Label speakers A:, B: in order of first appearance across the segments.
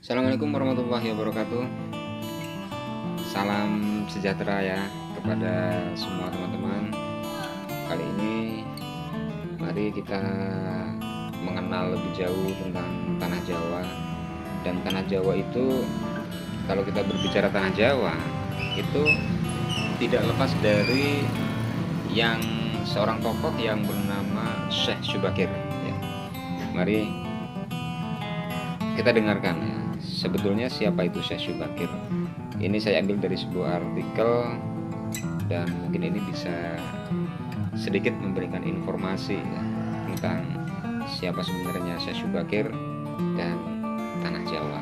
A: Assalamualaikum warahmatullahi wabarakatuh. Salam sejahtera ya kepada semua teman-teman. Kali ini mari kita mengenal lebih jauh tentang tanah Jawa. Dan tanah Jawa itu, kalau kita berbicara tanah Jawa, itu tidak lepas dari yang seorang tokoh yang bernama Syekh Syubakir ya. Mari kita dengarkan ya, sebetulnya siapa itu Syekh Syubakir. Ini saya ambil dari sebuah artikel, dan mungkin ini bisa sedikit memberikan informasi ya, tentang siapa sebenarnya Syekh Syubakir dan tanah Jawa.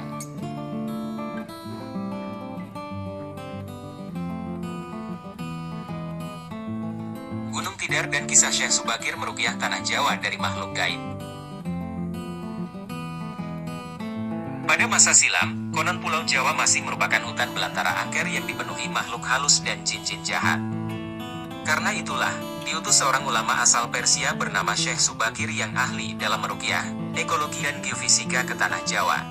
B: Gunung Tidar dan kisah Syekh Syubakir meruqyah tanah Jawa dari makhluk gaib. Pada masa silam, konon Pulau Jawa masih merupakan hutan belantara angker yang dipenuhi makhluk halus dan jin-jin jahat. Karena itulah, diutus seorang ulama asal Persia bernama Syekh Syubakir yang ahli dalam meruqyah, ekologi dan geofisika ke tanah Jawa.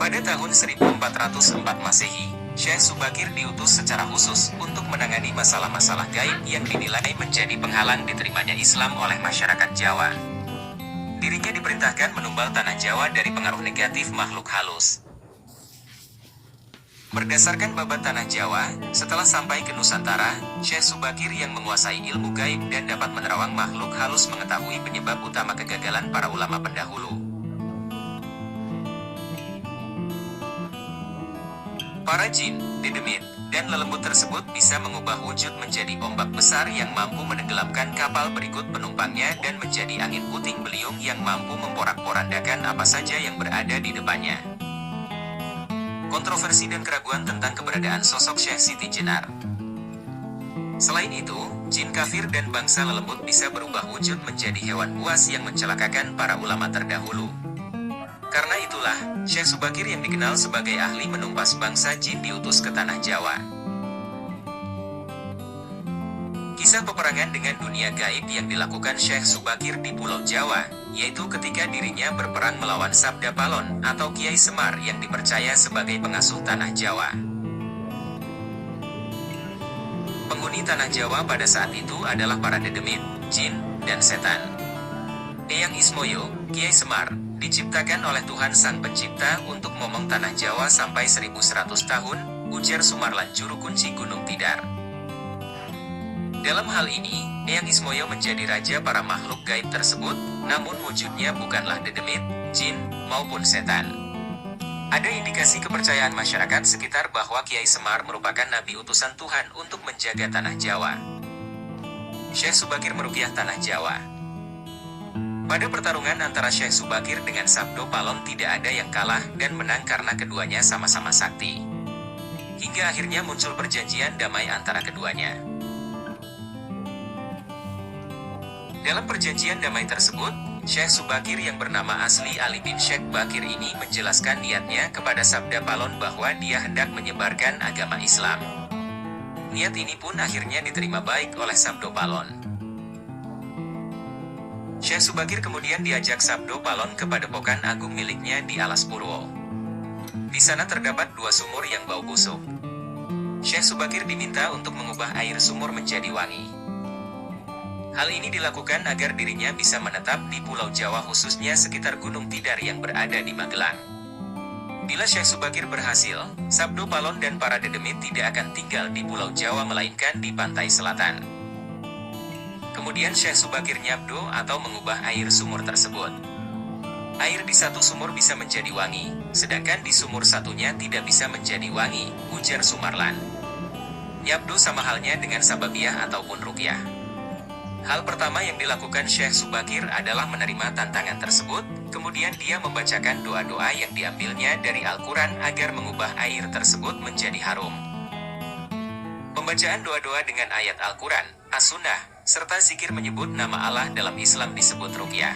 B: Pada tahun 1404 Masehi, Syekh Syubakir diutus secara khusus untuk menangani masalah-masalah gaib yang dinilai menjadi penghalang diterimanya Islam oleh masyarakat Jawa. Dirinya diperintahkan menumbal tanah Jawa dari pengaruh negatif makhluk halus. Berdasarkan babat tanah Jawa, setelah sampai ke Nusantara, Syekh Syubakir yang menguasai ilmu gaib dan dapat menerawang makhluk halus mengetahui penyebab utama kegagalan para ulama pendahulu. Para jin, dedemit, dan lelembut tersebut bisa mengubah wujud menjadi ombak besar yang mampu menenggelamkan kapal berikut penumpangnya dan menjadi angin puting beliung yang mampu memporak-porandakan apa saja yang berada di depannya. Kontroversi dan keraguan tentang keberadaan sosok Syekh Siti Jenar. Selain itu, jin kafir dan bangsa lelembut bisa berubah wujud menjadi hewan buas yang mencelakakan para ulama terdahulu. Karena itulah, Syekh Syubakir yang dikenal sebagai ahli menumpas bangsa jin diutus ke tanah Jawa. Kisah peperangan dengan dunia gaib yang dilakukan Syekh Syubakir di Pulau Jawa, yaitu ketika dirinya berperang melawan Sabda Palon atau Kiai Semar yang dipercaya sebagai pengasuh tanah Jawa. Penghuni tanah Jawa pada saat itu adalah para dedemit, jin, dan setan. Eyang Ismoyo, Kiai Semar, diciptakan oleh Tuhan Sang Pencipta untuk momong tanah Jawa sampai 1100 tahun, ujar Sumarlan juru kunci Gunung Tidar. Dalam hal ini, Eyang Ismoyo menjadi raja para makhluk gaib tersebut, namun wujudnya bukanlah dedemit, jin, maupun setan. Ada indikasi kepercayaan masyarakat sekitar bahwa Kiai Semar merupakan nabi utusan Tuhan untuk menjaga tanah Jawa. Syekh Syubakir meruqyah tanah Jawa. Pada pertarungan antara Syekh Syubakir dengan Sabdo Palon tidak ada yang kalah dan menang karena keduanya sama-sama sakti. Hingga akhirnya muncul perjanjian damai antara keduanya. Dalam perjanjian damai tersebut, Syekh Syubakir yang bernama asli Ali bin Syekh Bakir ini menjelaskan niatnya kepada Sabda Palon bahwa dia hendak menyebarkan agama Islam. Niat ini pun akhirnya diterima baik oleh Sabdo Palon. Syekh Syubakir kemudian diajak Sabdo Palon ke padepokan agung miliknya di Alas Purwo. Di sana terdapat dua sumur yang bau busuk. Syekh Syubakir diminta untuk mengubah air sumur menjadi wangi. Hal ini dilakukan agar dirinya bisa menetap di Pulau Jawa, khususnya sekitar Gunung Tidar yang berada di Magelang. Bila Syekh Syubakir berhasil, Sabdo Palon dan para dedemit tidak akan tinggal di Pulau Jawa melainkan di pantai selatan. Kemudian Syekh Syubakir nyabdo atau mengubah air sumur tersebut. Air di satu sumur bisa menjadi wangi, sedangkan di sumur satunya tidak bisa menjadi wangi, ujar Sumarlan. Nyabdo sama halnya dengan sababiah ataupun ruqyah. Hal pertama yang dilakukan Syekh Syubakir adalah menerima tantangan tersebut, kemudian dia membacakan doa-doa yang diambilnya dari Al-Quran agar mengubah air tersebut menjadi harum. Pembacaan doa-doa dengan ayat Al-Quran, As-Sunnah, serta zikir menyebut nama Allah dalam Islam disebut ruqyah.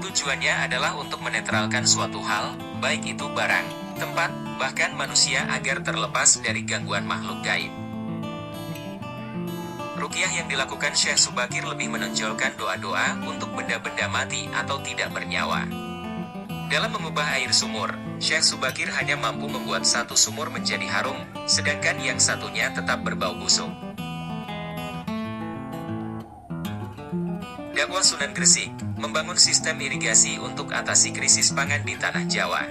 B: Tujuannya adalah untuk menetralkan suatu hal, baik itu barang, tempat, bahkan manusia agar terlepas dari gangguan makhluk gaib. Ruqyah yang dilakukan Syekh Syubakir lebih menonjolkan doa-doa untuk benda-benda mati atau tidak bernyawa. Dalam mengubah air sumur, Syekh Subakir hanya mampu membuat satu sumur menjadi harum, sedangkan yang satunya tetap berbau busuk. Dakwah Sunan Gresik, membangun sistem irigasi untuk atasi krisis pangan di Tanah Jawa.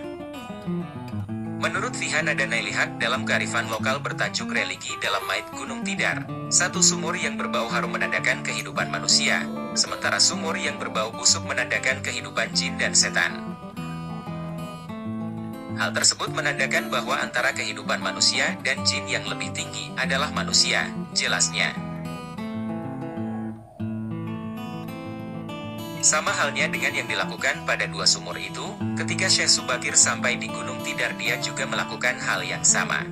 B: Menurut Fihan ada Nailihak dalam kearifan lokal bertajuk religi dalam Mait Gunung Tidar, satu sumur yang berbau harum menandakan kehidupan manusia, sementara sumur yang berbau busuk menandakan kehidupan jin dan setan. Hal tersebut menandakan bahwa antara kehidupan manusia dan jin yang lebih tinggi adalah manusia, jelasnya. Sama halnya dengan yang dilakukan pada dua sumur itu, ketika Syekh Subakir sampai di Gunung Tidar dia juga melakukan hal yang sama.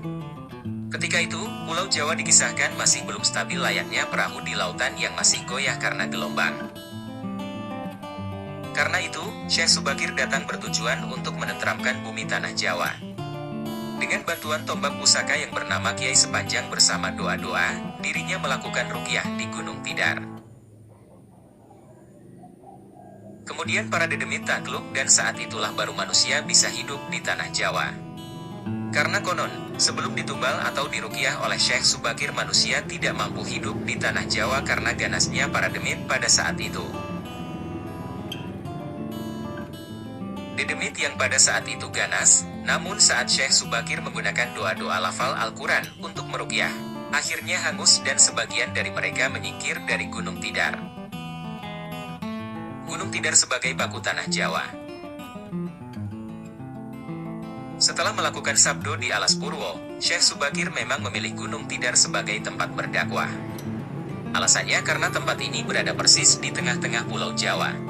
B: Ketika itu, Pulau Jawa dikisahkan masih belum stabil layaknya perahu di lautan yang masih goyah karena gelombang. Karena itu, Syekh Subakir datang bertujuan untuk menenteramkan bumi Tanah Jawa. Dengan bantuan tombak pusaka yang bernama Kiai Sepanjang bersama doa-doa, dirinya melakukan ruqyah di Gunung Tidar. Kemudian para dedemit takluk dan saat itulah baru manusia bisa hidup di Tanah Jawa. Karena konon, sebelum ditumbal atau diruqyah oleh Syekh Subakir manusia tidak mampu hidup di Tanah Jawa karena ganasnya para demit pada saat itu. Dedemit yang pada saat itu ganas, namun saat Syekh Subakir menggunakan doa-doa lafal Al-Quran untuk meruqyah, akhirnya hangus dan sebagian dari mereka menyingkir dari Gunung Tidar. Gunung Tidar sebagai paku Tanah Jawa. Setelah melakukan sabdo di Alas Purwo, Syekh Subakir memang memilih Gunung Tidar sebagai tempat berdakwah. Alasannya karena tempat ini berada persis di tengah-tengah Pulau Jawa.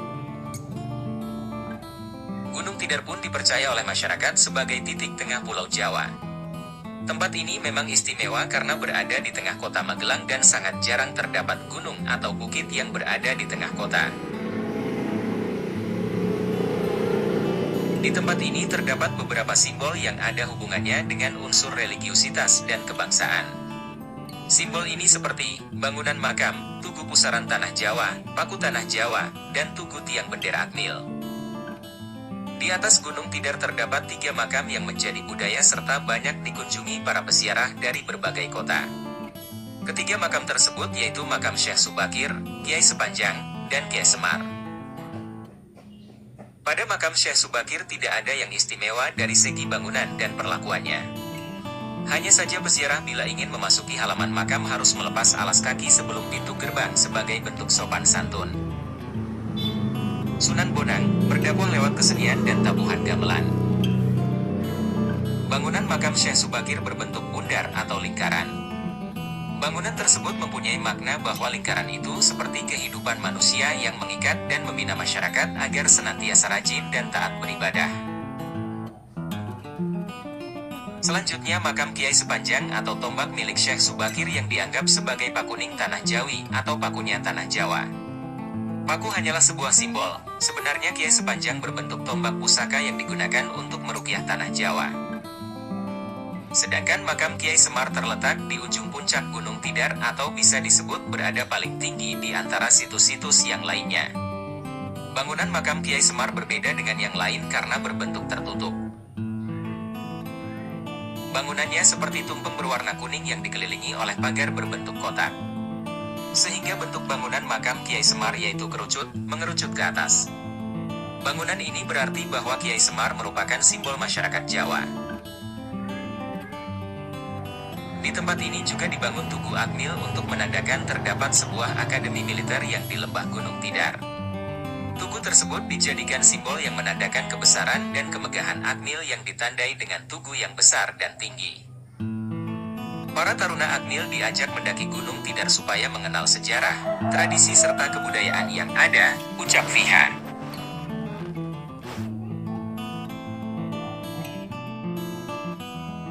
B: Gunung Tidar pun dipercaya oleh masyarakat sebagai titik tengah Pulau Jawa. Tempat ini memang istimewa karena berada di tengah kota Magelang dan sangat jarang terdapat gunung atau bukit yang berada di tengah kota. Di tempat ini terdapat beberapa simbol yang ada hubungannya dengan unsur religiusitas dan kebangsaan. Simbol ini seperti bangunan makam, tugu pusaran Tanah Jawa, paku Tanah Jawa, dan tugu tiang bendera Akmil. Di atas Gunung Tidar terdapat 3 makam yang menjadi budaya serta banyak dikunjungi para peziarah dari berbagai kota. Ketiga makam tersebut yaitu makam Syekh Subakir, Kiai Sepanjang, dan Kiai Semar. Pada makam Syekh Subakir tidak ada yang istimewa dari segi bangunan dan perlakuannya. Hanya saja peziarah bila ingin memasuki halaman makam harus melepas alas kaki sebelum pintu gerbang sebagai bentuk sopan santun. Sunan Bonang, berdakwah lewat kesenian dan tabuhan gamelan. Bangunan makam Syekh Subakir berbentuk bundar atau lingkaran. Bangunan tersebut mempunyai makna bahwa lingkaran itu seperti kehidupan manusia yang mengikat dan membina masyarakat agar senantiasa rajin dan taat beribadah. Selanjutnya makam Kiai Sepanjang atau tombak milik Syekh Subakir yang dianggap sebagai pakuning Tanah Jawi atau pakunya Tanah Jawa. Paku hanyalah sebuah simbol, sebenarnya Kiai Sepanjang berbentuk tombak pusaka yang digunakan untuk meruqyah Tanah Jawa. Sedangkan makam Kiai Semar terletak di ujung puncak Gunung Tidar atau bisa disebut berada paling tinggi di antara situs-situs yang lainnya. Bangunan makam Kiai Semar berbeda dengan yang lain karena berbentuk tertutup. Bangunannya seperti tumpeng berwarna kuning yang dikelilingi oleh pagar berbentuk kotak. Sehingga bentuk bangunan makam Kiai Semar yaitu kerucut, mengerucut ke atas. Bangunan ini berarti bahwa Kiai Semar merupakan simbol masyarakat Jawa. Di tempat ini juga dibangun Tugu Akmil untuk menandakan terdapat sebuah akademi militer yang di lembah Gunung Tidar. Tugu tersebut dijadikan simbol yang menandakan kebesaran dan kemegahan Akmil yang ditandai dengan tugu yang besar dan tinggi. Para taruna Akmil diajak mendaki Gunung Tidar supaya mengenal sejarah, tradisi serta kebudayaan yang ada, ucap Fihan.